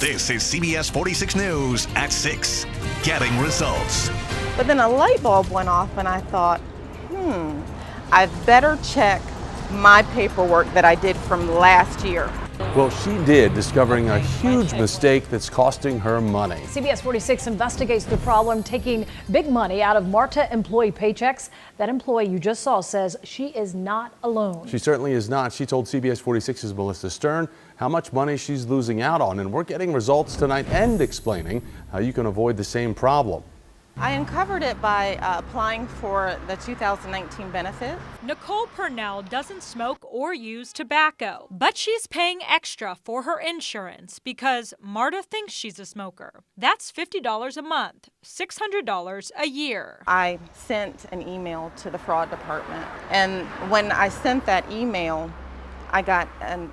This is CBS 46 News at 6. Getting results. But then a light bulb went off and I thought, I better check my paperwork that I did from last year. Well, she did, discovering a huge mistake that's costing her money. CBS 46 investigates the problem, taking big money out of MARTA employee paychecks. That employee you just saw says she is not alone. She certainly is not. She told CBS 46's Melissa Stern how much money she's losing out on, and we're getting results tonight and explaining how you can avoid the same problem. I uncovered it by applying for the 2019 benefit. Nicole Purnell doesn't smoke or use tobacco, but she's paying extra for her insurance because Marta thinks she's a smoker. That's $50 a month, $600 a year. I sent an email to the fraud department, and when I sent that email, I got an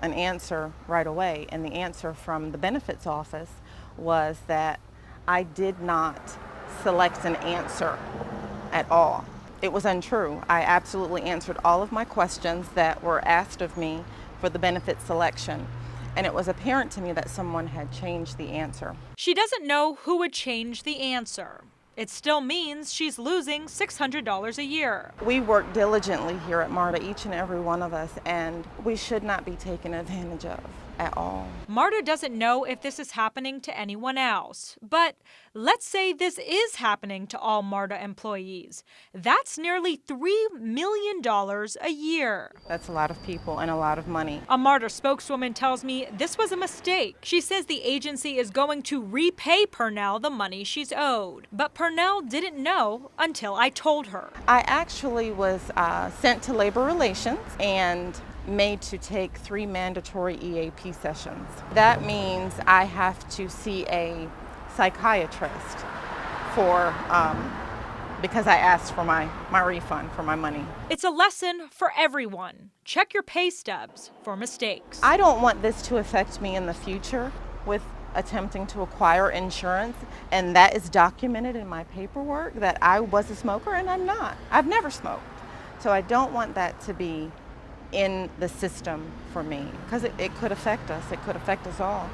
answer right away, and the answer from the benefits office was that I did not select an answer at all. It was untrue. I absolutely answered all of my questions that were asked of me for the benefit selection, and it was apparent to me that someone had changed the answer. She doesn't know who would change the answer. It still means she's losing $600 a year. We work diligently here at MARTA, each and every one of us, and we should not be taken advantage of at all. Marta doesn't know if this is happening to anyone else, but let's say this is happening to all Marta employees. That's nearly $3 million a year. That's a lot of people and a lot of money. A Marta spokeswoman tells me this was a mistake. She says the agency is going to repay Purnell the money she's owed. But Purnell didn't know until I told her. I actually was sent to Labor Relations and made to take 3 mandatory EAP sessions. That means I have to see a psychiatrist for because I asked for my refund for my money. It's a lesson for everyone. Check your pay stubs for mistakes. I don't want this to affect me in the future with attempting to acquire insurance, and that is documented in my paperwork that I was a smoker and I'm not. I've never smoked. So I don't want that to be in the system for me, because it could affect us. It could affect us all.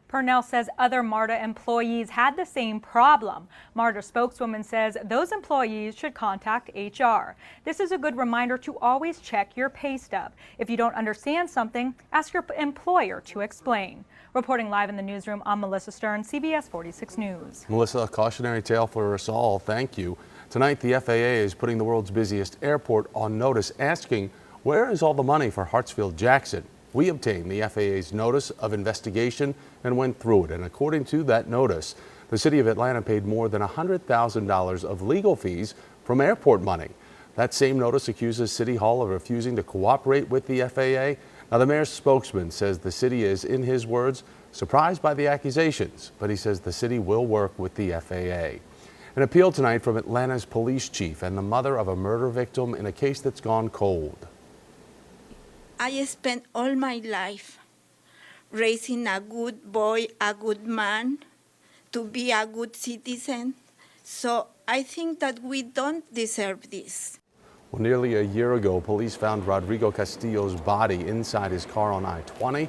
Purnell says other MARTA employees had the same problem. MARTA spokeswoman says those employees should contact HR. This is a good reminder to always check your pay stub. If you don't understand something, ask your employer to explain. Reporting live in the newsroom, I'm Melissa Stern, CBS 46 News. Melissa, a cautionary tale for us all. Thank you. Tonight, the FAA is putting the world's busiest airport on notice, asking, where is all the money for Hartsfield-Jackson? We obtained the FAA's notice of investigation and went through it. And according to that notice, the city of Atlanta paid more than $100,000 of legal fees from airport money. That same notice accuses City Hall of refusing to cooperate with the FAA. Now, the mayor's spokesman says the city is, in his words, surprised by the accusations, but he says the city will work with the FAA. An appeal tonight from Atlanta's police chief and the mother of a murder victim in a case that's gone cold. I spent all my life raising a good boy, a good man, to be a good citizen. So I think that we don't deserve this. Well, nearly a year ago, police found Rodrigo Castillo's body inside his car on I-20.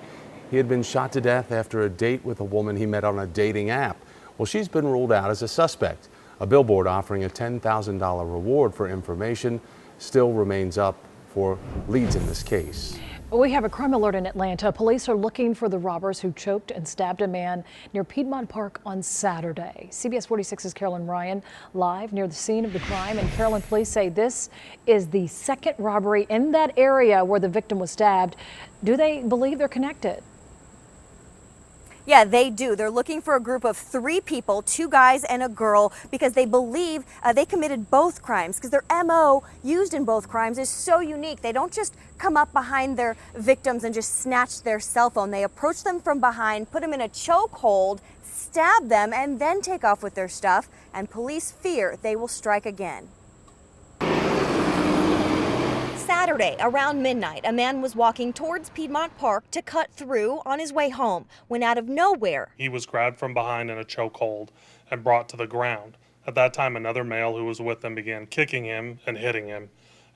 He had been shot to death after a date with a woman he met on a dating app. Well, she's been ruled out as a suspect. A billboard offering a $10,000 reward for information still remains up for leads in this case. We have a crime alert in Atlanta. Police are looking for the robbers who choked and stabbed a man near Piedmont Park on Saturday. CBS 46's Carolyn Ryan live near the scene of the crime. And Carolyn, police say this is the second robbery in that area where the victim was stabbed. Do they believe they're connected? Yeah, they do. They're looking for a group of 3 people, 2 guys and a girl, because they believe they committed both crimes, because their MO used in both crimes is so unique. They don't just come up behind their victims and just snatch their cell phone. They approach them from behind, put them in a chokehold, stab them, and then take off with their stuff. And police fear they will strike again. Saturday, around midnight, a man was walking towards Piedmont Park to cut through on his way home when out of nowhere, he was grabbed from behind in a chokehold and brought to the ground. At that time, another male who was with him began kicking him and hitting him.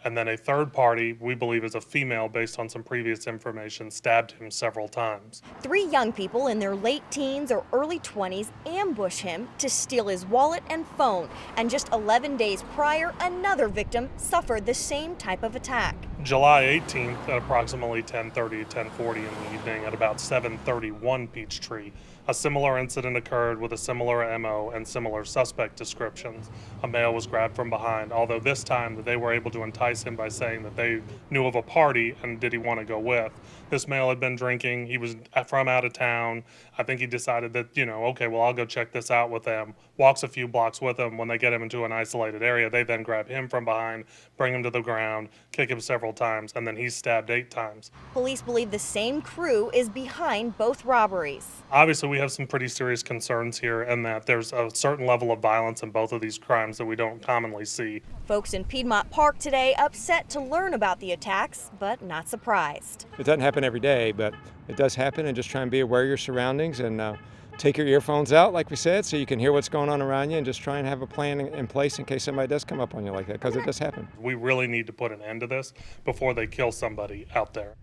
And then a third party, we believe is a female based on some previous information, stabbed him several times. 3 young people in their late teens or early 20s ambush him to steal his wallet and phone. And just 11 days prior, another victim suffered the same type of attack. July 18th at approximately 10:30, 10:40 in the evening at about 731 Peachtree, a similar incident occurred with a similar MO and similar suspect descriptions. A male was grabbed from behind, although this time they were able to entice him by saying that they knew of a party and did he want to go with. This male had been drinking, he was from out of town. I think he decided that, okay, well, I'll go check this out with them. Walks a few blocks with them. When they get him into an isolated area, they then grab him from behind, bring him to the ground, kick him several times, and then he's stabbed 8 times. Police believe the same crew is behind both robberies. Obviously, we have some pretty serious concerns here in that there's a certain level of violence in both of these crimes that we don't commonly see. Folks in Piedmont Park today upset to learn about the attacks, but not surprised. It doesn't happen every day, but it does happen, and just try and be aware of your surroundings and take your earphones out, like we said, so you can hear what's going on around you, and just try and have a plan in place in case somebody does come up on you like that, because it does happen. We really need to put an end to this before they kill somebody out there.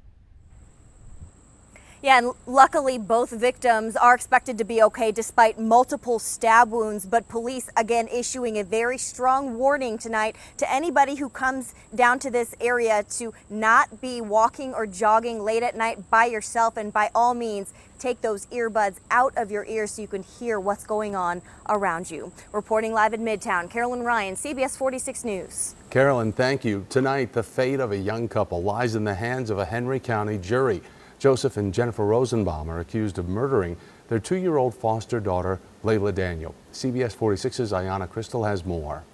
Yeah, and luckily both victims are expected to be okay despite multiple stab wounds, but police again issuing a very strong warning tonight to anybody who comes down to this area to not be walking or jogging late at night by yourself, and by all means take those earbuds out of your ears so you can hear what's going on around you. Reporting live in Midtown, Carolyn Ryan, CBS 46 News. Carolyn, thank you. Tonight, the fate of a young couple lies in the hands of a Henry County jury. Joseph and Jennifer Rosenbaum are accused of murdering their 2-year-old foster daughter, Layla Daniel. CBS 46's Ayanna Crystal has more.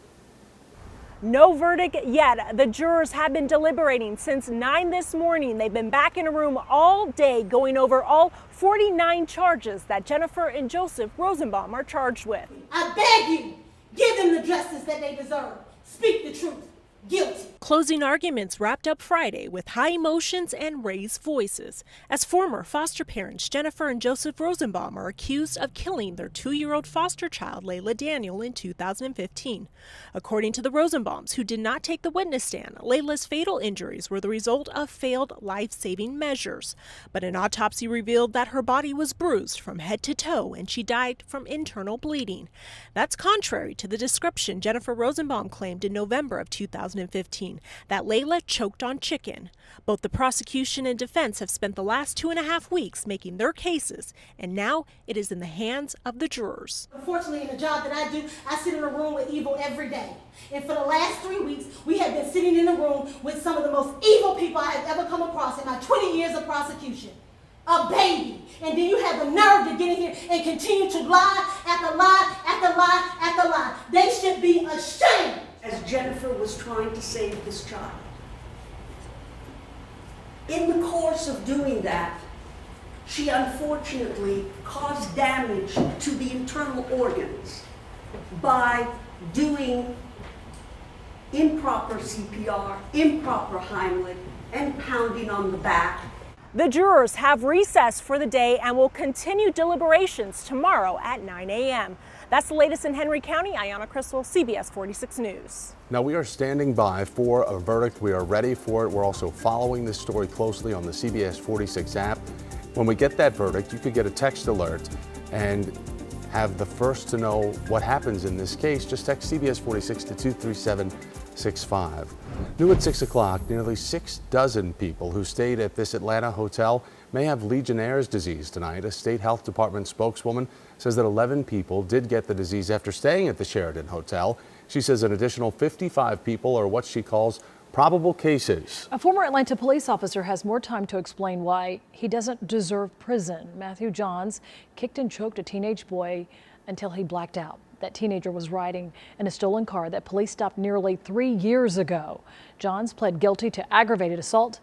No verdict yet. The jurors have been deliberating since 9 this morning. They've been back in a room all day going over all 49 charges that Jennifer and Joseph Rosenbaum are charged with. I beg you, give them the justice that they deserve. Speak the truth. Guilty. Closing arguments wrapped up Friday with high emotions and raised voices as former foster parents Jennifer and Joseph Rosenbaum are accused of killing their 2-year-old foster child Layla Daniel in 2015. According to the Rosenbaums, who did not take the witness stand, Layla's fatal injuries were the result of failed life-saving measures. But an autopsy revealed that her body was bruised from head to toe and she died from internal bleeding. That's contrary to the description Jennifer Rosenbaum claimed in November of 2015. That Layla choked on chicken. Both the prosecution and defense have spent the last 2.5 weeks making their cases, and now it is in the hands of the jurors. Unfortunately, in the job that I do, I sit in a room with evil every day. And for the last 3 weeks, we have been sitting in a room with some of the most evil people I have ever come across in my 20 years of prosecution. A baby. And then you have the nerve to get in here and continue to lie after lie after lie after lie. They should be ashamed. As Jennifer was trying to save this child. In the course of doing that, she unfortunately caused damage to the internal organs by doing improper CPR, improper Heimlich, and pounding on the back. The jurors have recessed for the day and will continue deliberations tomorrow at 9 a.m. That's the latest in Henry County. Ayanna Crystal, CBS 46 News. Now, we are standing by for a verdict. We are ready for it. We're also following this story closely on the CBS 46 app. When we get that verdict, you could get a text alert and have the first to know what happens in this case. Just text CBS 46 to 23765. New at 6 o'clock, nearly 6 dozen people who stayed at this Atlanta hotel may have Legionnaire's disease tonight. A state health department spokeswoman says that 11 people did get the disease after staying at the Sheraton Hotel. She says an additional 55 people are what she calls probable cases. A former Atlanta police officer has more time to explain why he doesn't deserve prison. Matthew Johns kicked and choked a teenage boy until he blacked out. That teenager was riding in a stolen car that police stopped nearly 3 years ago. Johns pled guilty to aggravated assault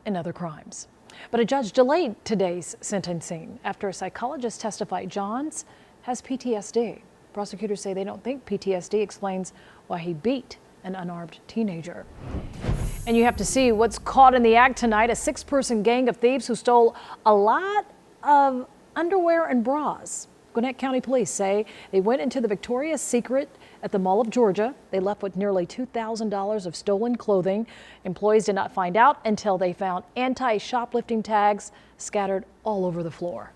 and other crimes. But a judge delayed today's sentencing after a psychologist testified Johns has PTSD. Prosecutors say they don't think PTSD explains why he beat an unarmed teenager. And you have to see what's caught in the act tonight. A 6-person gang of thieves who stole a lot of underwear and bras. Gwinnett County Police say they went into the Victoria's Secret at the Mall of Georgia. They left with nearly $2,000 of stolen clothing. Employees did not find out until they found anti-shoplifting tags scattered all over the floor.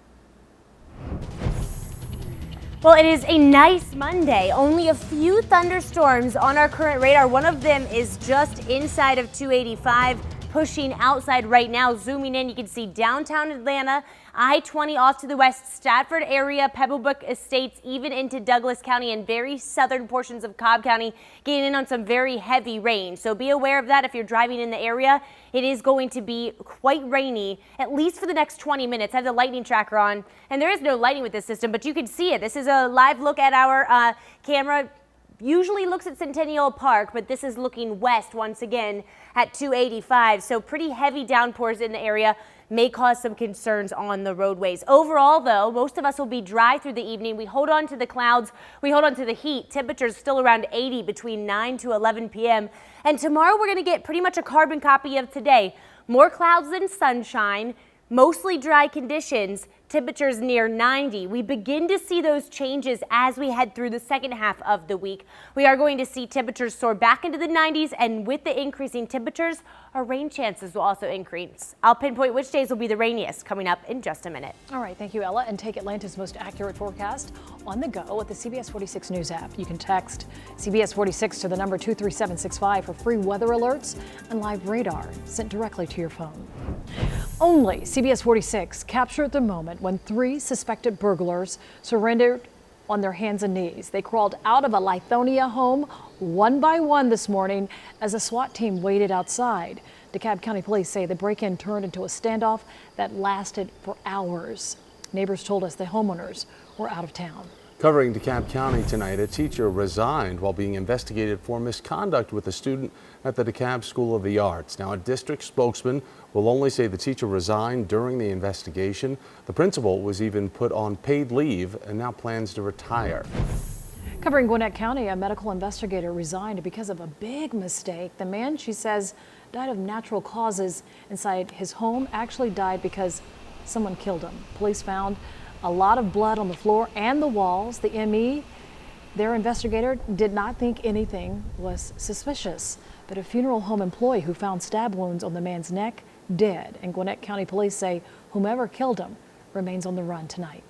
Well, it is a nice Monday. Only a few thunderstorms on our current radar. One of them is just inside of 285. Pushing outside right now. Zooming in, you can see downtown Atlanta, I-20 off to the west, Stafford area, Pebblebrook Estates, even into Douglas County and very southern portions of Cobb County, getting in on some very heavy rain. So be aware of that if you're driving in the area. It is going to be quite rainy, at least for the next 20 minutes. I have the lightning tracker on, and there is no lightning with this system, but you can see it. This is a live look at our camera. Usually looks at Centennial Park, but this is looking west once again at 285. So pretty heavy downpours in the area may cause some concerns on the roadways. Overall, though, most of us will be dry through the evening. We hold on to the clouds. We hold on to the heat. Temperatures still around 80 between 9 to 11 p.m. And tomorrow we're going to get pretty much a carbon copy of today. More clouds than sunshine. Mostly dry conditions, temperatures near 90. We begin to see those changes as we head through the second half of the week. We are going to see temperatures soar back into the 90s, and with the increasing temperatures, our rain chances will also increase. I'll pinpoint which days will be the rainiest coming up in just a minute. All right, thank you, Ella. And take Atlanta's most accurate forecast on the go with the CBS 46 News app. You can text CBS 46 to the number 23765 for free weather alerts and live radar sent directly to your phone. Only CBS 46 captured the moment when 3 suspected burglars surrendered on their hands and knees. They crawled out of a Lithonia home one by one this morning as a SWAT team waited outside. DeKalb County Police say the break-in turned into a standoff that lasted for hours. Neighbors told us the homeowners were out of town. Covering DeKalb County tonight, a teacher resigned while being investigated for misconduct with a student at the DeKalb School of the Arts. Now, a district spokesman will only say the teacher resigned during the investigation. The principal was even put on paid leave and now plans to retire. Covering Gwinnett County, a medical investigator resigned because of a big mistake. The man, she says, died of natural causes inside his home, actually died because someone killed him. Police found a lot of blood on the floor and the walls. The ME, their investigator, did not think anything was suspicious, but a funeral home employee who found stab wounds on the man's neck did. And Gwinnett County Police say whomever killed him remains on the run tonight.